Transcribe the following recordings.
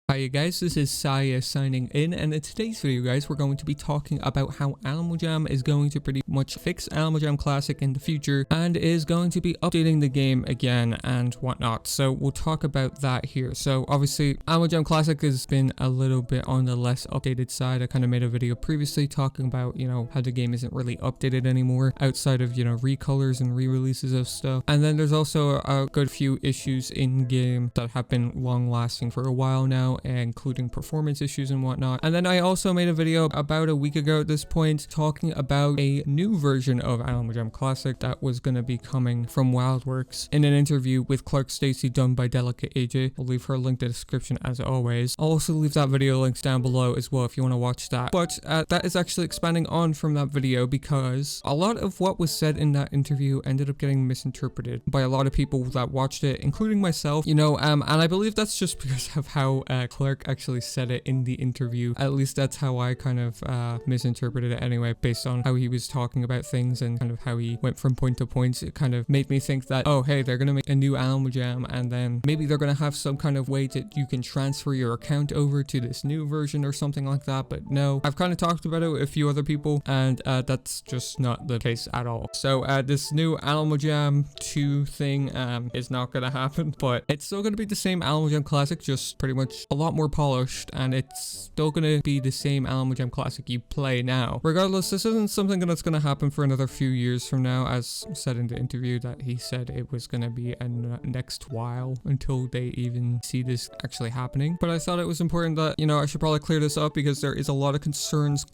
Hi you guys, this is Saya signing in, and in today's video guys we're going to be talking about how Animal Jam is going to pretty much fix Animal Jam Classic in the future and is going to be updating the game again and whatnot. So we'll talk about that here. So obviously Animal Jam Classic has been a little bit on the less updated side. I kind of made a video previously talking about, you know, how the game isn't really updated anymore outside of, you know, recolors and re-releases of stuff. And then there's also a good few issues in game that have been long lasting for a while now, including performance issues and whatnot. And then I also made a video about a week ago at this point talking about a new version of Animal Jam Classic that was going to be coming from Wildworks in an interview with Clark Stacy done by Delicate AJ. I'll leave her link in the description as always. I'll also leave that video links down below as well if you want to watch that. But that is actually expanding on from that video because a lot of what was said in that interview ended up getting misinterpreted by a lot of people that watched it, including myself, you know, and I believe that's just because of how Clark actually said it in the interview. At least that's how I kind of misinterpreted it anyway, based on how he was talking about things and kind of how he went from point to point. It kind of made me think that, oh hey, they're gonna make a new Animal Jam and then maybe they're gonna have some kind of way that you can transfer your account over to this new version or something like that. But no, I've kind of talked about it with a few other people and that's just not the case at all. So this new Animal Jam 2 thing is not gonna happen, but it's still gonna be the same Animal Jam Classic, just pretty much a lot more polished, and it's still gonna be the same Animal Jam Classic you play now. Regardless, this isn't something that's gonna happen for another few years from now, as said in the interview that he said it was gonna be a next while until they even see this actually happening. But I thought it was important that, you know, I should probably clear this up because there is a lot of concerns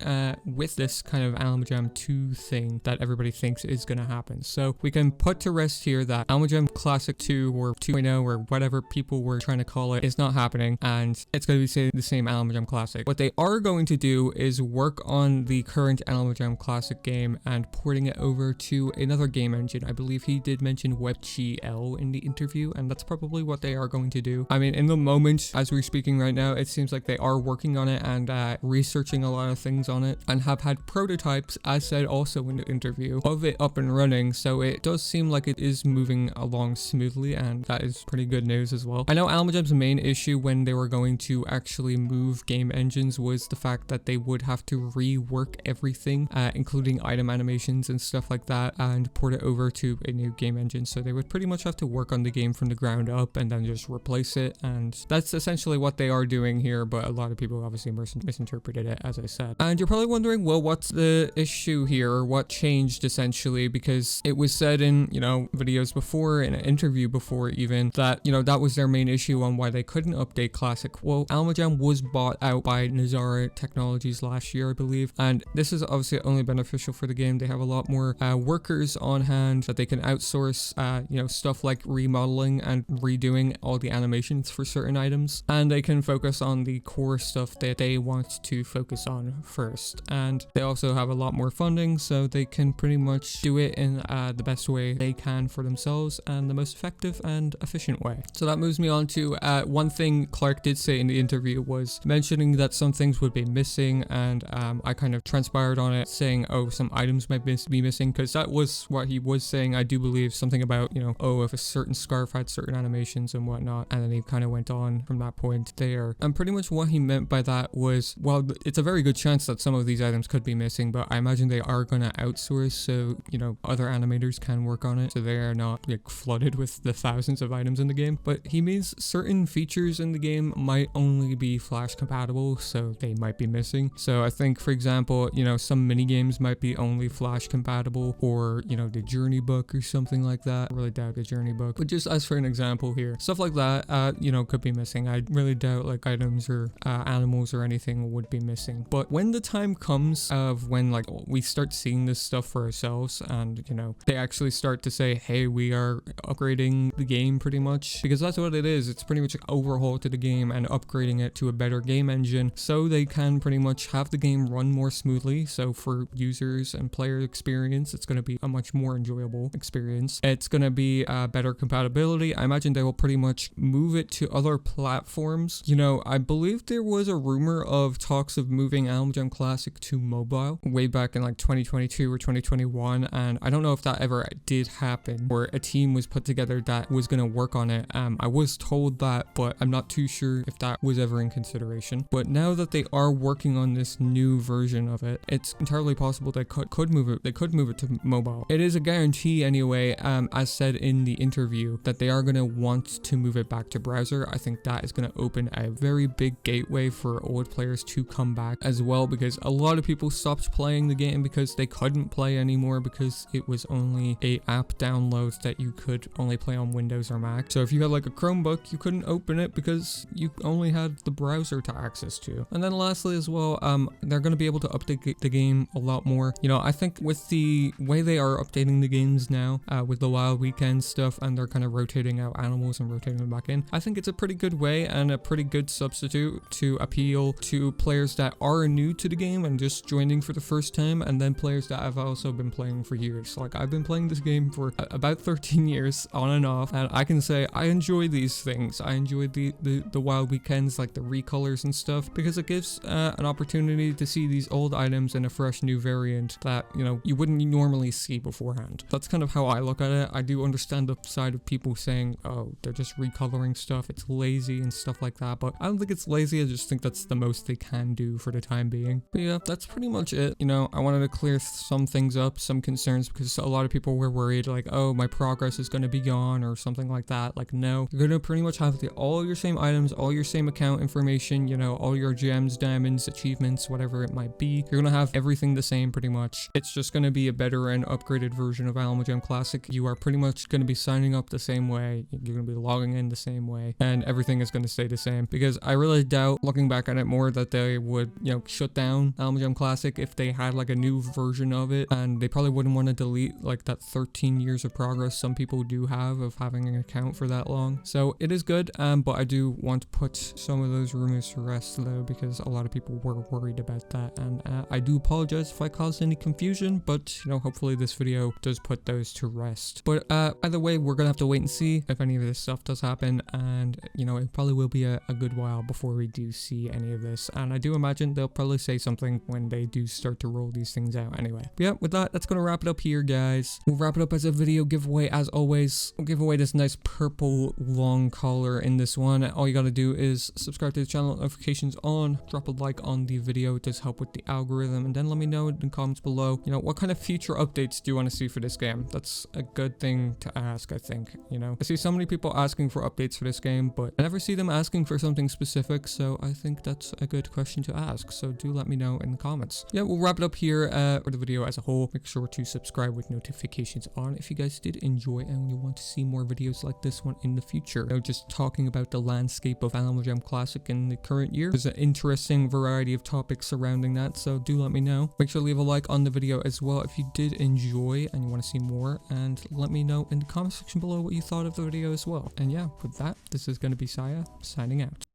with this kind of Animal Jam 2 thing that everybody thinks is gonna happen. So we can put to rest here that Animal Jam Classic 2 or 2.0 or whatever people were trying to call it is not happening, and it's going to be the same Animal Jam Classic. What they are going to do is work on the current Animal Jam Classic game and porting it over to another game engine. I believe he did mention WebGL in the interview, and that's probably what they are going to do. I mean, in the moment, as we're speaking right now, it seems like they are working on it and researching a lot of things on it and have had prototypes, as said also in the interview, of it up and running. So it does seem like it is moving along smoothly, and that is pretty good news as well. I know Animal Jam's main issue when they were going to actually move game engines was the fact that they would have to rework everything, including item animations and stuff like that, and port it over to a new game engine. So they would pretty much have to work on the game from the ground up and then just replace it, and that's essentially what they are doing here. But a lot of people obviously misinterpreted it, as I said. And you're probably wondering, well, what's the issue here, or what changed essentially? Because it was said in, you know, videos before, in an interview before even, that, you know, that was their main issue on why they couldn't update Classic. Well, Animal Jam was bought out by Nazara Technologies last year, I believe, and this is obviously only beneficial for the game. They have a lot more workers on hand that they can outsource, you know, stuff like remodeling and redoing all the animations for certain items, and they can focus on the core stuff that they want to focus on first. And they also have a lot more funding, so they can pretty much do it in the best way they can for themselves and the most effective and efficient way. So that moves me on to one thing Clark did say in the interview, was mentioning that some things would be missing, and I kind of transpired on it, saying, oh, some items might be missing, because that was what he was saying. I do believe something about, you know, oh, if a certain scarf had certain animations and whatnot, and then he kind of went on from that point there. And pretty much what he meant by that was, well, it's a very good chance that some of these items could be missing, but I imagine they are going to outsource, so, you know, other animators can work on it, so they are not like flooded with the thousands of items in the game. But he means certain features in the game might only be Flash compatible, so they might be missing. So I think, for example, you know, some mini games might be only Flash compatible, or, you know, the Journey book or something like that. I really doubt the Journey book, but just as for an example here, stuff like that, you know, could be missing. I really doubt like items or animals or anything would be missing. But when the time comes of when like we start seeing this stuff for ourselves, and, you know, they actually start to say, hey, we are upgrading the game pretty much, because that's what it is. It's pretty much an overhaul to the game, and upgrading it to a better game engine so they can pretty much have the game run more smoothly. So for users and player experience, it's going to be a much more enjoyable experience. It's going to be better compatibility. I imagine they will pretty much move it to other platforms. You know, I believe there was a rumor of talks of moving Animal Jam Classic to mobile way back in like 2022 or 2021, and I don't know if that ever did happen, or a team was put together that was going to work on it. I was told that, but I'm not too sure if that was ever in consideration. But now that they are working on this new version of it, it's entirely possible they could move it. They could move it to mobile. It is a guarantee anyway, as said in the interview, that they are going to want to move it back to browser. I think that is going to open a very big gateway for old players to come back as well, because a lot of people stopped playing the game because they couldn't play anymore because it was only a app download that you could only play on Windows or Mac. So if you had like a Chromebook, you couldn't open it because you only had the browser to access to. And then lastly as well, they're going to be able to update the game a lot more. You know, I think with the way they are updating the games now, with the Wild Weekend stuff, and they're kind of rotating out animals and rotating them back in, I think it's a pretty good way and a pretty good substitute to appeal to players that are new to the game and just joining for the first time, and then players that have also been playing for years. Like, I've been playing this game for about 13 years on and off, and I can say I enjoy these things. I enjoy the Wild Weekends, like the recolors and stuff, because it gives an opportunity to see these old items in a fresh new variant that, you know, you wouldn't normally see beforehand. That's kind of how I look at it. I do understand the side of people saying, oh, they're just recoloring stuff, it's lazy and stuff like that, but I don't think it's lazy. I just think that's the most they can do for the time being. But yeah, that's pretty much it. You know, I wanted to clear some things up, some concerns, because a lot of people were worried like, oh, my progress is going to be gone or something like that. Like, no, you're going to pretty much have all your same items, all your same account information, you know, all your gems, diamonds, achievements, whatever it might be. You're going to have everything the same pretty much. It's just going to be a better and upgraded version of Animal Jam Classic. You are pretty much going to be signing up the same way. You're going to be logging in the same way, and everything is going to stay the same, because I really doubt, looking back at it more, that they would, you know, shut down Animal Jam Classic if they had like a new version of it, and they probably wouldn't want to delete like that 13 years of progress some people do have of having an account for that long. So it is good, but I do want to put some of those rumors to rest though, because a lot of people were worried about that, and I do apologize if I caused any confusion, but you know, hopefully this video does put those to rest. But either way, we're gonna have to wait and see if any of this stuff does happen, and you know, it probably will be a good while before we do see any of this, and I do imagine they'll probably say something when they do start to roll these things out anyway. But yeah, with that, that's gonna wrap it up here, guys. We'll wrap it up as a video giveaway as always. We'll give away this nice purple long collar in this one. All you gotta do is subscribe to the channel, notifications on, drop a like on the video. It does help with the algorithm, and then let me know in the comments below, you know, what kind of future updates do you want to see for this game? That's a good thing to ask, I think. You know, I see so many people asking for updates for this game, but I never see them asking for something specific, so I think that's a good question to ask. So do let me know in the comments. Yeah, we'll wrap it up here for the video as a whole. Make sure to subscribe with notifications on if you guys did enjoy and you want to see more videos like this one in the future. You know, just talking about the landscape of Animal Jam Classic in the current year. There's an interesting variety of topics surrounding that, so do let me know. Make sure to leave a like on the video as well if you did enjoy and you want to see more, and let me know in the comment section below what you thought of the video as well. And yeah, with that, this is going to be Saya signing out.